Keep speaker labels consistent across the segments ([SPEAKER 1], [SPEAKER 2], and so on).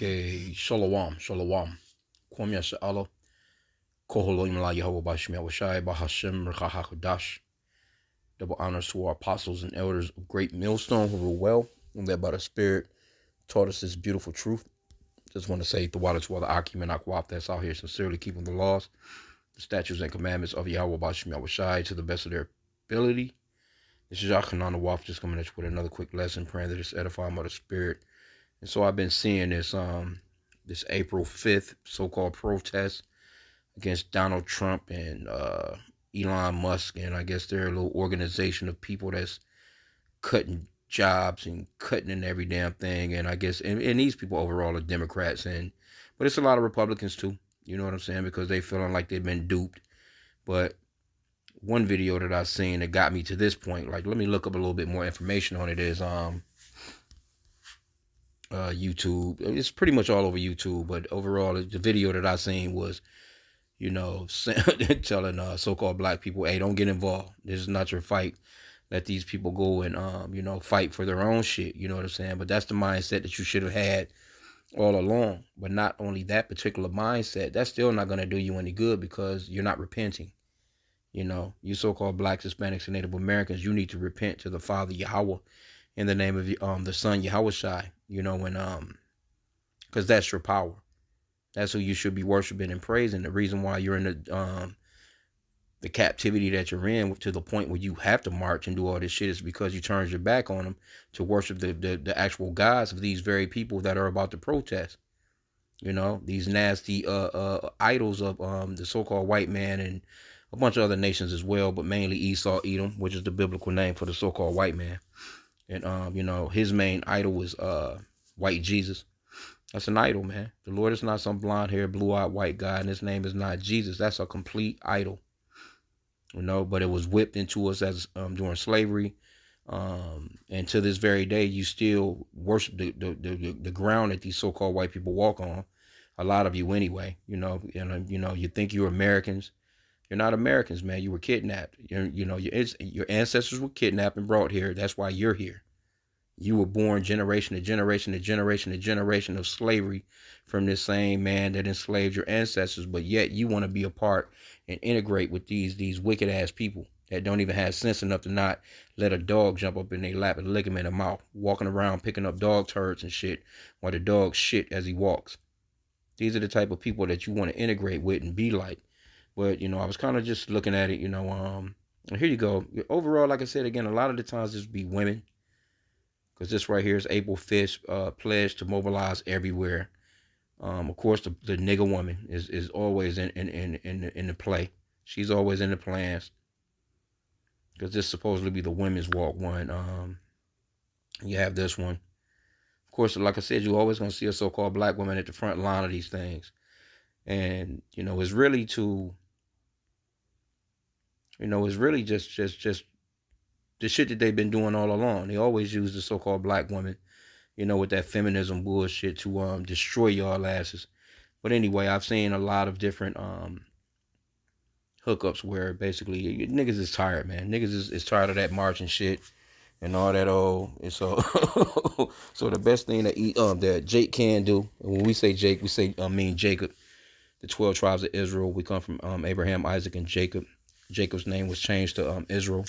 [SPEAKER 1] Okay, shalom, shalom. Kwam Yasha Allah. Koholoim la Yahweh Bashmi Awashai Bahashim Rechahakadash. Double honors to our apostles and elders of Great Millstone who rule well and led by the Spirit taught us this beautiful truth. Just want to say the water to all the Akim and Akwaf that's out here sincerely keeping the laws, the statutes and commandments of Yahweh Bashmi Awashai to the best of their ability. This is Yachanan the Waf just coming at you with another quick lesson, praying that it's edifying by the Spirit. And so I've been seeing this April 5th so-called protest against Donald Trump and Elon Musk, and I guess they're a little organization of people that's cutting jobs and cutting in every damn thing. And I guess and these people overall are Democrats, but it's a lot of Republicans too. You know what I'm saying? Because they feeling like they've been duped. But one video that I've seen that got me to this point, like let me look up a little bit more information on it, is YouTube. It's pretty much all over YouTube, but overall the video that I seen was, telling so-called black people, hey, don't get involved. This is not your fight. Let these people go and fight for their own shit. You know what I'm saying? But that's the mindset that you should have had all along. But not only that particular mindset, that's still not going to do you any good because you're not repenting. You so-called blacks, Hispanics, and Native Americans, you need to repent to the Father Yahweh in the name of the Son Yahweh Shai, because that's your power. That's who you should be worshiping and praising. The reason why you're in the captivity that you're in to the point where you have to march and do all this shit is because you turned your back on them to worship the actual gods of these very people that are about to protest. These nasty idols of the so-called white man and a bunch of other nations as well, but mainly Esau, Edom, which is the biblical name for the so-called white man. And, his main idol was white Jesus. That's an idol, man. The Lord is not some blonde-haired, blue-eyed white guy, and his name is not Jesus. That's a complete idol. But it was whipped into us as during slavery. And to this very day, you still worship the ground that these so-called white people walk on. A lot of you anyway, you think you're Americans. You're not Americans, man. You were kidnapped. Your ancestors were kidnapped and brought here. That's why you're here. You were born generation to generation to generation to generation of slavery from this same man that enslaved your ancestors. But yet you want to be a part and integrate with these wicked ass people that don't even have sense enough to not let a dog jump up in their lap and lick him in the mouth, walking around picking up dog turds and shit while the dog shit as he walks. These are the type of people that you want to integrate with and be like. But, I was kind of just looking at it, here you go. Overall, like I said, again, a lot of the times this be women. Because this right here is April 5th pledge to mobilize everywhere. Of course, the nigger woman is always in the play. She's always in the plans. Because this supposedly be the women's walk one. You have this one. Of course, like I said, you're always going to see a so-called black woman at the front line of these things. And, it's really just the shit that they've been doing all along. They always use the so-called black woman, with that feminism bullshit to destroy y'all asses. But anyway, I've seen a lot of different hookups where basically niggas is tired, man. Niggas is tired of that marching shit and all that old. And so, so the best thing that Jake can do, and when we say Jake, we say Jacob. The 12 tribes of Israel. We come from Abraham, Isaac, and Jacob. Jacob's name was changed to Israel,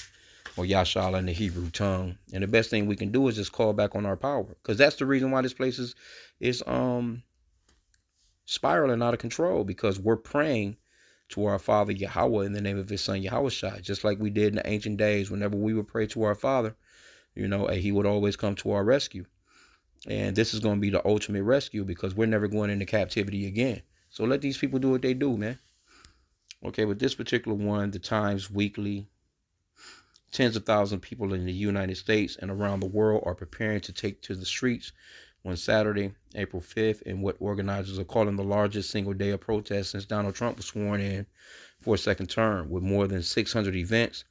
[SPEAKER 1] or Yashala in the Hebrew tongue. And the best thing we can do is just call back on our power, because that's the reason why this place is spiraling out of control, because we're praying to our Father Yahweh in the name of His Son Yahweh Shai, just like we did in the ancient days. Whenever we would pray to our Father, He would always come to our rescue. And this is going to be the ultimate rescue, because we're never going into captivity again. So let these people do what they do, man. Okay, with this particular one, the Times Weekly, tens of thousands of people in the United States and around the world are preparing to take to the streets on Saturday, April 5th, in what organizers are calling the largest single day of protest since Donald Trump was sworn in for a second term, with more than 600 events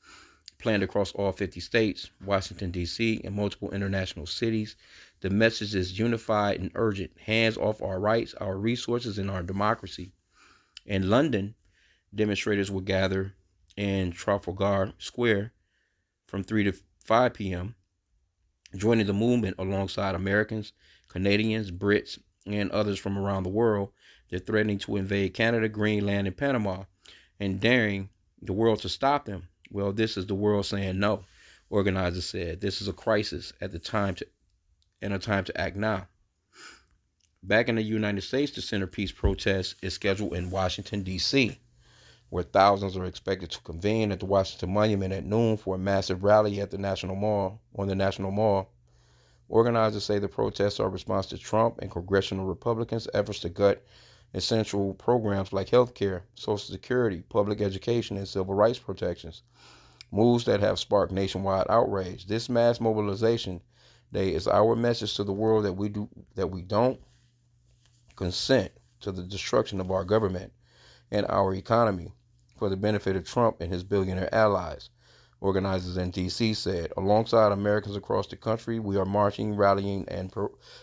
[SPEAKER 1] planned across all 50 states, Washington, D.C., and multiple international cities. The message is unified and urgent. Hands off our rights, our resources, and our democracy. In London, demonstrators will gather in Trafalgar Square from 3 to 5 p.m., joining the movement alongside Americans, Canadians, Brits, and others from around the world. They're threatening to invade Canada, Greenland, and Panama, and daring the world to stop them. Well, this is the world saying no. Organizers said this is a crisis at the time to and a time to act now. Back in the United States, the centerpiece protest is scheduled in Washington, D.C., where thousands are expected to convene at the Washington Monument at noon for a massive rally at the National Mall on the National Mall. Organizers say the protests are a response to Trump and congressional Republicans' efforts to gut essential programs like health care, Social Security, public education, and civil rights protections, moves that have sparked nationwide outrage. This mass mobilization day is our message to the world that we don't consent to the destruction of our government and our economy for the benefit of Trump and his billionaire allies. Organizers in D.C. said, alongside Americans across the country, we are marching, rallying, and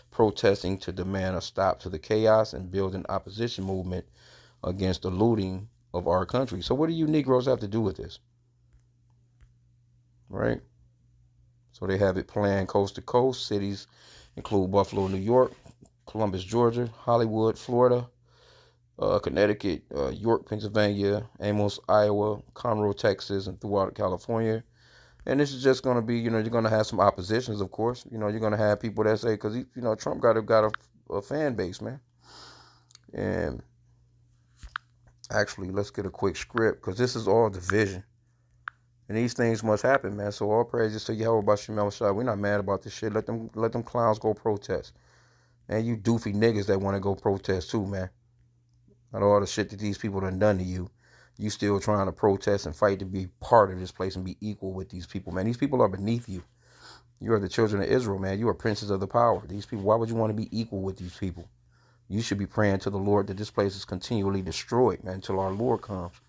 [SPEAKER 1] protesting to demand a stop to the chaos and build an opposition movement against the looting of our country. So what do you Negroes have to do with this? Right? So they have it planned coast to coast. Cities include Buffalo, New York, Columbus, Georgia, Hollywood, Florida, Connecticut, York, Pennsylvania, Amos, Iowa, Conroe, Texas, and throughout California. And this is just going to be, you're going to have some oppositions, of course. You're going to have people that say, because, Trump got a fan base, man. And actually, let's get a quick script, because this is all division. And these things must happen, man. So all praises to Yahweh Bashim Shah. We're not mad about this shit. Let them clowns go protest. And you doofy niggas that want to go protest too, man. Out of all the shit that these people done to you, you still trying to protest and fight to be part of this place and be equal with these people, man. These people are beneath you. You are the children of Israel, man. You are princes of the power. These people, why would you want to be equal with these people? You should be praying to the Lord that this place is continually destroyed, man, until our Lord comes.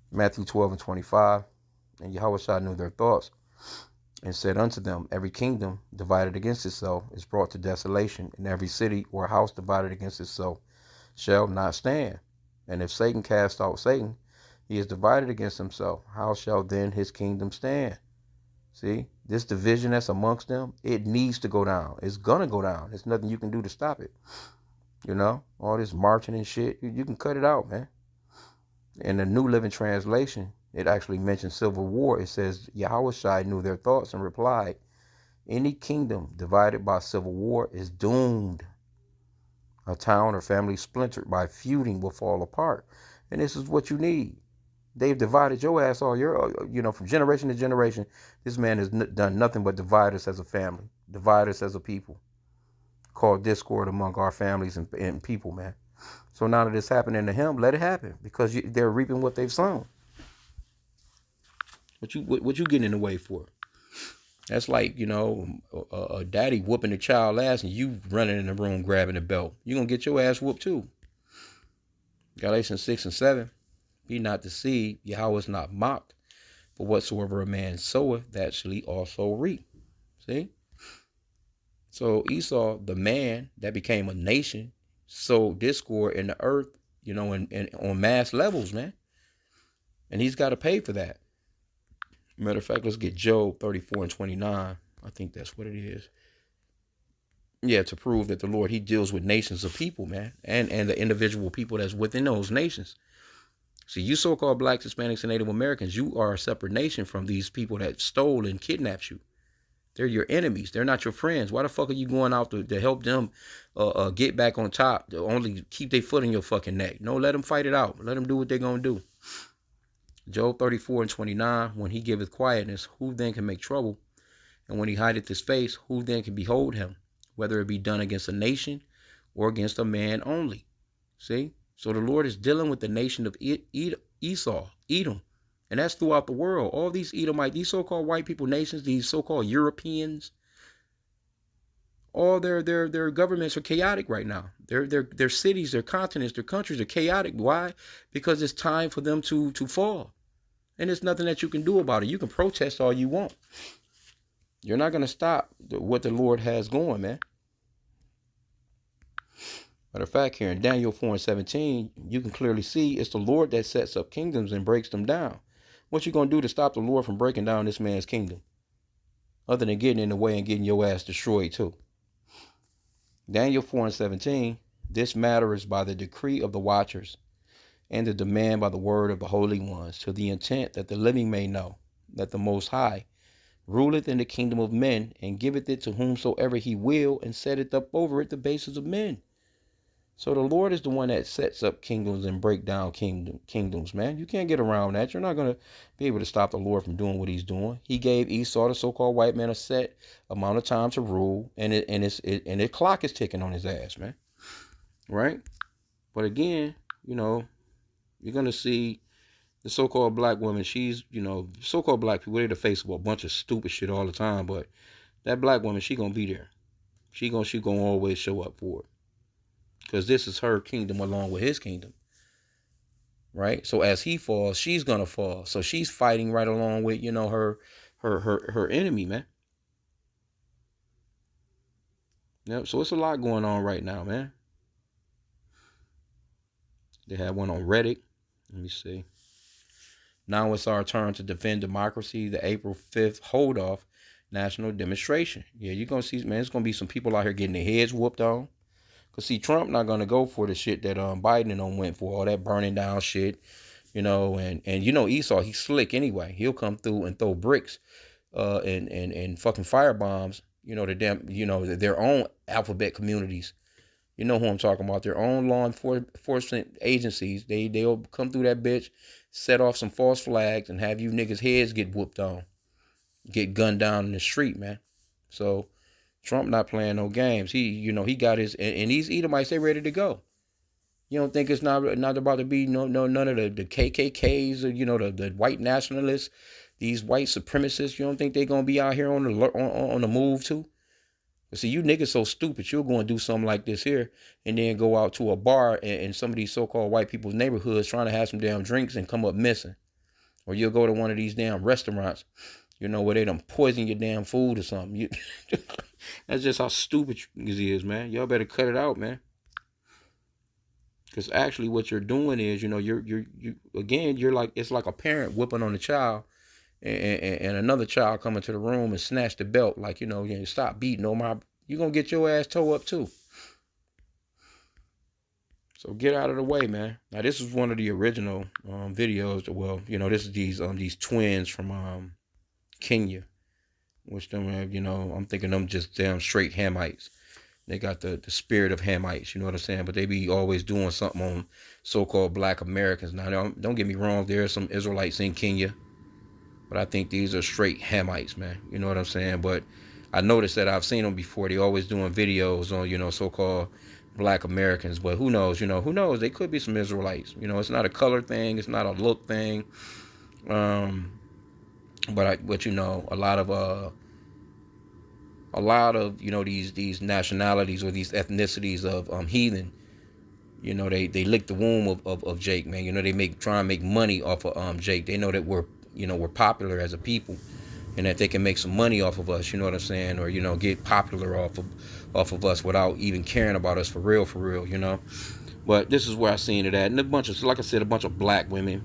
[SPEAKER 1] Matthew 12:25. And Yahweh knew their thoughts and said unto them, every kingdom divided against itself is brought to desolation, and every city or house divided against itself shall not stand. And if Satan cast out Satan, he is divided against himself. How shall then his kingdom stand? See, this division that's amongst them, it needs to go down. It's gonna go down. There's nothing you can do to stop it. All this marching and shit, you can cut it out, man. In the New Living Translation, it actually mentions civil war. It says, Yahweh knew their thoughts and replied, any kingdom divided by civil war is doomed. A town or family splintered by feuding will fall apart. And this is what you need. They've divided your ass all from generation to generation. This man has done nothing but divide us as a family, divide us as a people, cause discord among our families and people, man. So now that it's happening to him, let it happen, because they're reaping what they've sown. What you getting in the way for? That's like, a daddy whooping a child ass and you running in the room grabbing the belt. You're going to get your ass whooped too. Galatians 6:7. Be not deceived, Yahweh is not mocked. For whatsoever a man soweth, that shall he also reap. See? So Esau, the man that became a nation, sowed discord in the earth, and on mass levels, man. And he's got to pay for that. Matter of fact, let's get Job 34:29. I think that's what it is. Yeah, to prove that the Lord, he deals with nations of people, man. And the individual people that's within those nations. See, you so-called blacks, Hispanics, and Native Americans, you are a separate nation from these people that stole and kidnapped you. They're your enemies. They're not your friends. Why the fuck are you going out to help them get back on top, to only keep their foot in your fucking neck? No, let them fight it out. Let them do what they're going to do. Job 34:29, when he giveth quietness, who then can make trouble? And when he hideth his face, who then can behold him? Whether it be done against a nation or against a man only. See? So the Lord is dealing with the nation of Esau, Edom. And that's throughout the world. All these Edomites, these so-called white people nations, these so-called Europeans, all their governments are chaotic right now. Their cities, their continents, their countries are chaotic. Why? Because it's time for them to fall. And there's nothing that you can do about it. You can protest all you want. You're not going to stop what the Lord has going, man. Matter of fact, here in Daniel 4:17, you can clearly see it's the Lord that sets up kingdoms and breaks them down. What you going to do to stop the Lord from breaking down this man's kingdom? Other than getting in the way and getting your ass destroyed too. Daniel 4:17. This matter is by the decree of the watchers, and the demand by the word of the holy ones, to the intent that the living may know that the Most High ruleth in the kingdom of men, and giveth it to whomsoever he will, and setteth up over it the bases of men. So the Lord is the one that sets up kingdoms and break down kingdoms, man. You can't get around that. You're not going to be able to stop the Lord from doing what he's doing. He gave Esau, the so-called white man, a set amount of time to rule, and the clock is ticking on his ass, man. Right? But again, you're going to see the so-called black woman. She's, so-called black people, they're the face of a bunch of stupid shit all the time, but that black woman, she going to be there. She going to always show up for it. Because this is her kingdom along with his kingdom. Right? So as he falls, she's gonna fall. So she's fighting right along with, her enemy, man. Yep. So it's a lot going on right now, man. They had one on Reddit. Let me see. Now it's our turn to defend democracy. The April 5th hold off national demonstration. Yeah, you're gonna see, man, it's gonna be some people out here getting their heads whooped on. Cause see, Trump not gonna go for the shit that Biden went for, all that burning down shit, and Esau, he's slick anyway. He'll come through and throw bricks, and fucking fire bombs, their own alphabet communities. You know who I'm talking about? Their own law enforcement agencies. They'll come through that bitch, set off some false flags, and have you niggas' heads get whooped on, get gunned down in the street, man. So Trump not playing no games. He got his, and these Edomites, they ready to go. You don't think it's not about to be none of the KKKs or the white nationalists, these white supremacists. You don't think they're gonna be out here on the move too? But see, you niggas so stupid. You're going to do something like this here, and then go out to a bar in some of these so-called white people's neighborhoods trying to have some damn drinks and come up missing, or you'll go to one of these damn restaurants, where they done poison your damn food or something. That's just how stupid you is, man. Y'all better cut it out, man. Because actually what you're doing is, you're like, it's like a parent whipping on a child, and another child coming to the room and snatch the belt, like, stop beating on my, you're going to get your ass toe up too. So get out of the way, man. Now this is one of the original videos. Well, this is these twins from Kenya, which them, I'm thinking them just damn straight Hamites. They got the spirit of Hamites, you know what I'm saying? But they be always doing something on so-called black Americans. Now, don't get me wrong, there are some Israelites in Kenya, but I think these are straight Hamites, man. You know what I'm saying? But I noticed that I've seen them before. They always doing videos on, so-called black Americans. But who knows? Who knows? They could be some Israelites. It's not a color thing. It's not a look thing. But a lot of these nationalities or these ethnicities of heathen, they lick the womb of Jake, man. They try and make money off of Jake. They know that we're popular as a people, and that they can make some money off of us, you know what I'm saying, or get popular off of us without even caring about us for real, But this is where I seen it at, and like I said, a bunch of black women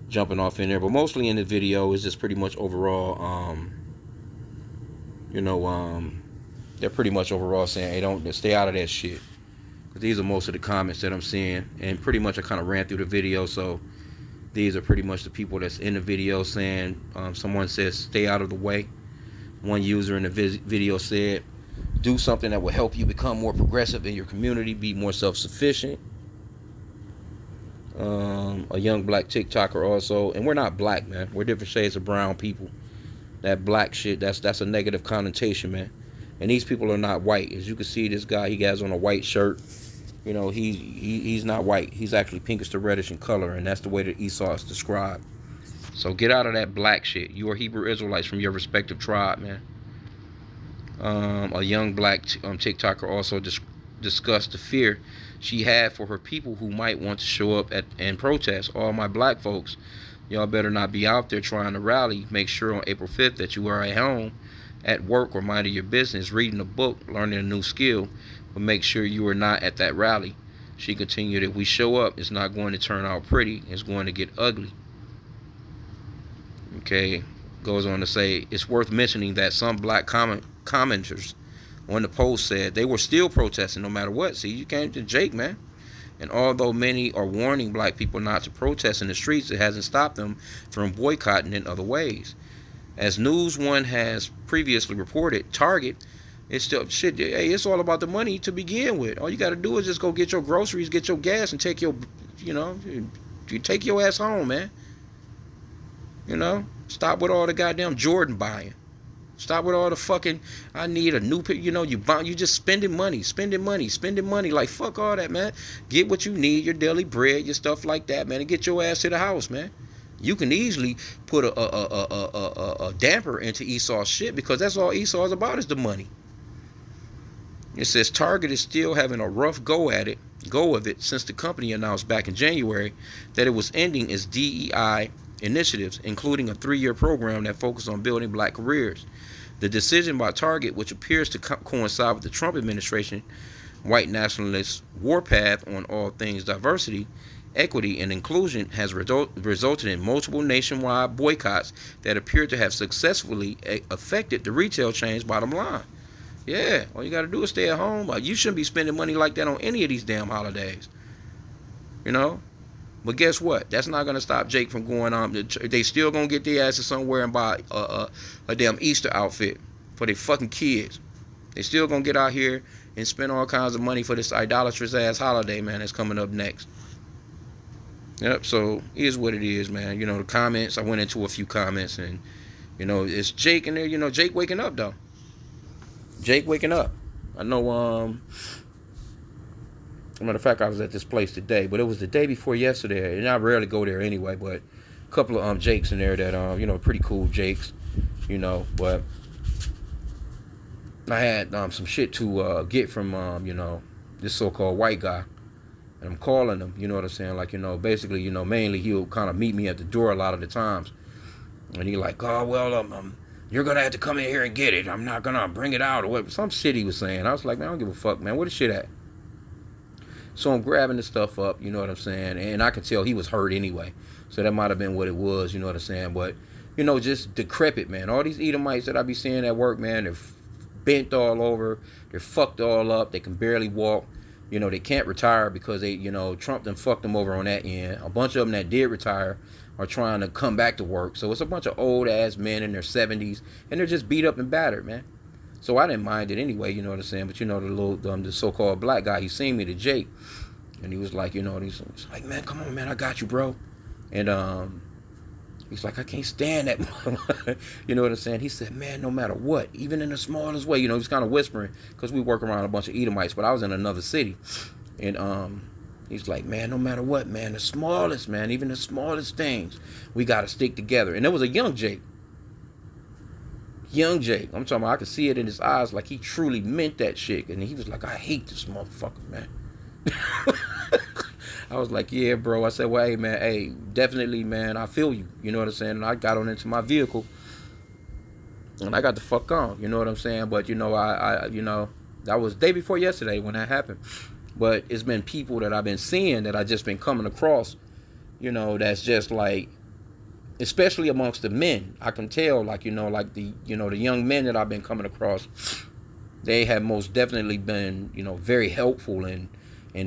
[SPEAKER 1] jumping off in there, but mostly in the video is just pretty much overall they're pretty much overall saying, hey, don't stay out of that shit. These are most of the comments that I'm seeing, and pretty much I kind of ran through the video, so these are pretty much the people that's in the video saying, someone says, stay out of the way. One user in the video said, do something that will help you become more progressive in your community, be more self-sufficient. A young black TikToker also, and we're not black, man. We're different shades of brown people. That black shit, that's a negative connotation, man. And these people are not white. As you can see, this guy, he has on a white shirt. He's not white. He's actually pinkish to reddish in color, and that's the way that Esau is described. So get out of that black shit. You are Hebrew Israelites from your respective tribe, man. A young black TikToker also discussed the fear she had for her people who might want to show up and protest. All my black folks, y'all better not be out there trying to rally. Make sure on April 5th that you are at home, at work, or minding your business, reading a book, learning a new skill, but make sure you are not at that rally. She continued, if we show up, it's not going to turn out pretty. It's going to get ugly. Okay, goes on to say, it's worth mentioning that some black commenters on the post said they were still protesting no matter what. See, you came to Jake, man. And although many are warning black people not to protest in the streets, it hasn't stopped them from boycotting in other ways. As News One has previously reported, Target is still shit. Hey, it's all about the money to begin with. All you got to do is just go get your groceries, get your gas, and take your, you take your ass home, man. Stop with all the goddamn Jordan buying. Stop with all the fucking, I need a new, you just spending money. Like, fuck all that, man. Get what you need, your daily bread, your stuff like that, man, and get your ass to the house, man. You can easily put a damper into Esau's shit, because that's all Esau is about, is the money. It says Target is still having a rough go of it since the company announced back in January that it was ending its DEI initiatives, including a 3-year program that focused on building black careers. The decision by Target, which appears to coincide with the Trump administration white nationalist warpath on all things diversity, equity, and inclusion, has resulted in multiple nationwide boycotts that appear to have successfully affected the retail chain's bottom line. Yeah, all you got to do is stay at home. You shouldn't be spending money like that on any of these damn holidays. But guess what? That's not going to stop Jake from going on. They still going to get their asses somewhere and buy a damn Easter outfit for their fucking kids. They still going to get out here and spend all kinds of money for this idolatrous ass holiday, man, that's coming up next. Yep, so here's what it is, man. The comments, I went into a few comments, and, it's Jake in there. Jake waking up, though. Jake waking up. I know, matter of fact, I was at this place today, but it was the day before yesterday, and I rarely go there anyway, but a couple of Jakes in there that, pretty cool Jakes, but I had some shit to get from, this so-called white guy, and I'm calling him, you know what I'm saying, like, basically, mainly he'll kind of meet me at the door a lot of the times, and he like, oh, well, you're going to have to come in here and get it, I'm not going to bring it out, or what, some shit he was saying. I was like, man, I don't give a fuck, man, where the shit at? So I'm grabbing the stuff up, you know what I'm saying, and I could tell he was hurt anyway, so that might have been what it was, you know what I'm saying, but, just decrepit, man. All these Edomites that I be seeing at work, man, they're bent all over, they're fucked all up, they can barely walk, they can't retire because they, Trump done fucked them over on that end. A bunch of them that did retire are trying to come back to work, so it's a bunch of old-ass men in their 70s, and they're just beat up and battered, man. So I didn't mind it anyway, you know what I'm saying? But the so-called black guy, he seen me to Jake, and he was like, he's like, man, come on, man, I got you, bro. And he's like, I can't stand that. You know what I'm saying? He said, man, no matter what, even in the smallest way, he's kind of whispering, because we work around a bunch of Edomites, but I was in another city, and he's like, man, no matter what, man, the smallest, man, even the smallest things, we got to stick together. And there was a young Jake. I'm talking about, I could see it in his eyes, like he truly meant that shit. And he was like, I hate this motherfucker, man. I was like, yeah, bro. I said, well, hey, man, hey, definitely, man, I feel you. You know what I'm saying? And I got on into my vehicle, and I got the fuck on. You know what I'm saying? But, I that was day before yesterday when that happened. But it's been people that I've been seeing that I just been coming across, that's just like, especially amongst the men, I can tell, like, like the young men that I've been coming across, they have most definitely been, very helpful and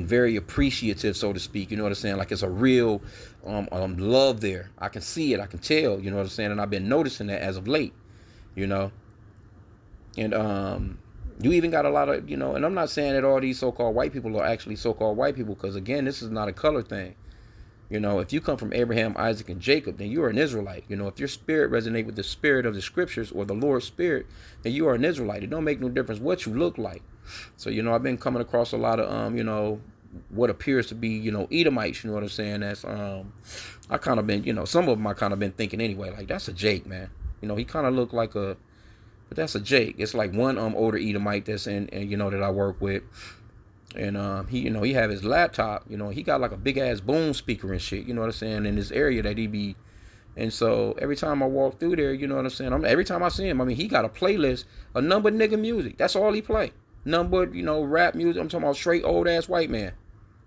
[SPEAKER 1] very appreciative, so to speak. You know what I'm saying? Like, it's a real love there. I can see it. I can tell. You know what I'm saying? And I've been noticing that as of late. And you even got a lot of, and I'm not saying that all these so-called white people are actually so-called white people, because again, this is not a color thing. If you come from Abraham, Isaac, and Jacob, then you are an Israelite. If your spirit resonates with the spirit of the scriptures or the Lord's spirit, then you are an Israelite. It don't make no difference what you look like. So, I've been coming across a lot of, what appears to be, Edomites, you know what I'm saying? That's, I kind of been, some of them I kind of been thinking anyway, like, that's a Jake, man. He kind of looked like but that's a Jake. It's like one older Edomite that's in, that I work with. And he he have his laptop, he got like a big ass boom speaker and shit, you know what I'm saying, in this area that he be. And so every time I walk through there, you know what I'm saying, every time I see him, he got a playlist, a number of nigga music. That's all he play. Number, rap music. I'm talking about straight old ass white man,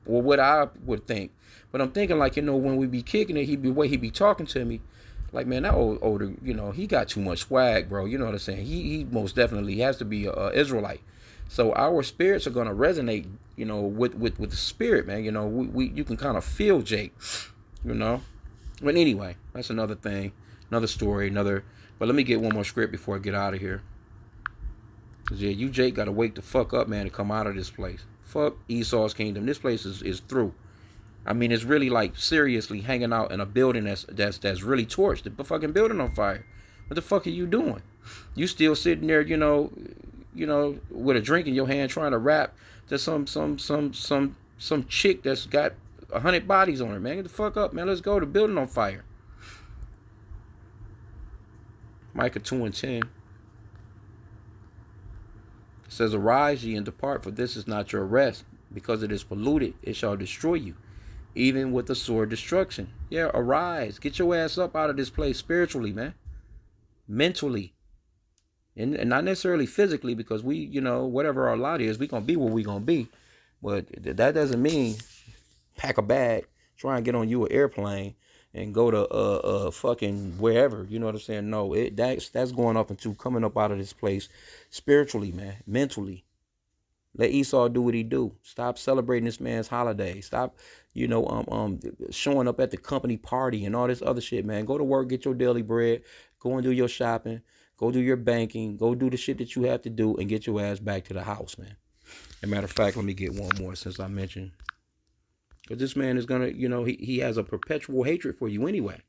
[SPEAKER 1] or what I would think. But I'm thinking, like, when we be kicking it, he be talking to me, like, man, that older, he got too much swag, bro. You know what I'm saying? He most definitely has to be a Israelite. So our spirits are gonna resonate, with the spirit, man. We you can kind of feel Jake, you know. But anyway, that's another thing, another story, another. But let me get one more script before I get out of here. Cause yeah, you Jake gotta wake the fuck up, man, and come out of this place. Fuck Esau's kingdom. This place is through. I mean, it's really like seriously hanging out in a building that's really torched. The fucking building on fire. What the fuck are you doing? You still sitting there, with a drink in your hand, trying to rap to some chick that's got 100 bodies on her, man. Get the fuck up, man. Let's go. The building on fire. Micah 2:10 says, "Arise ye and depart, for this is not your rest. Because it is polluted, it shall destroy you, even with the sword destruction." Yeah, arise. Get your ass up out of this place spiritually, man. Mentally. And not necessarily physically, because we, whatever our lot is, we going to be where we going to be. But that doesn't mean pack a bag, try and get on you an airplane, and go to fucking wherever. You know what I'm saying? No, that's going up into coming up out of this place spiritually, man, mentally. Let Esau do what he do. Stop celebrating this man's holiday. Stop, showing up at the company party and all this other shit, man. Go to work, get your daily bread, go and do your shopping, go do your banking, go do the shit that you have to do, and get your ass back to the house, man. As a matter of fact, let me get one more since I mentioned. Because this man is gonna, he has a perpetual hatred for you anyway.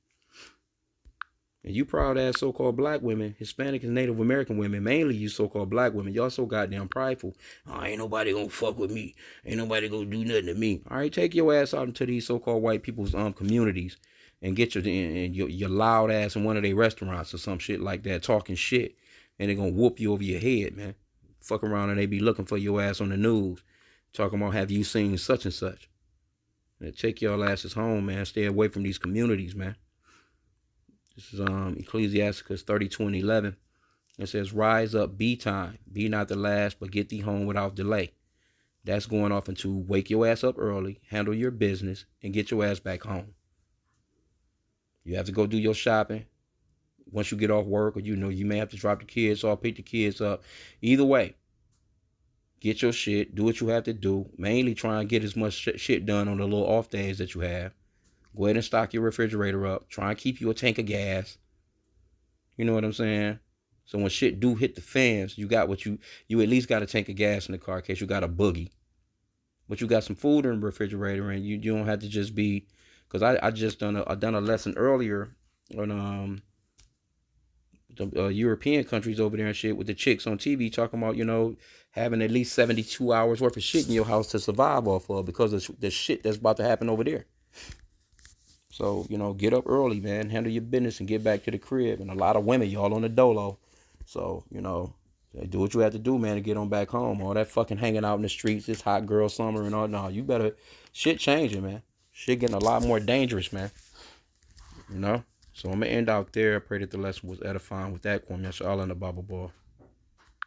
[SPEAKER 1] And you proud ass so-called black women, Hispanic and Native American women, mainly you so-called black women, y'all so goddamn prideful. Oh, ain't nobody gonna fuck with me. Ain't nobody gonna do nothing to me. All right, take your ass out into these so-called white people's communities and get your loud ass in one of their restaurants or some shit like that, talking shit, and they're gonna whoop you over your head, man. Fuck around and they be looking for your ass on the news, talking about have you seen such and such. And take your asses home, man. Stay away from these communities, man. This is Ecclesiasticus 32:11. It says, "Rise up, be time, be not the last, but get thee home without delay." That's going off into wake your ass up early, handle your business, and get your ass back home. You have to go do your shopping once you get off work, or you may have to drop the kids off, pick the kids up. Either way, get your shit, do what you have to do. Mainly try and get as much shit done on the little off days that you have. Go ahead and stock your refrigerator up. Try and keep you a tank of gas. You know what I'm saying? So when shit do hit the fans, you got what you at least got a tank of gas in the car in case you got a boogie. But you got some food in the refrigerator, and you don't have to just be, because I just done a lesson earlier on the European countries over there and shit with the chicks on TV talking about, having at least 72 hours worth of shit in your house to survive off of because of the shit that's about to happen over there. So, get up early, man. Handle your business and get back to the crib. And a lot of women, y'all on the dolo. So, do what you have to do, man, to get on back home. All that fucking hanging out in the streets, this hot girl summer and all. No, you better, shit changing, man. Shit getting a lot more dangerous, man. So I'm going to end out there. I pray that the lesson was edifying with that. Kwame Yasha Allah and the Bible Ball.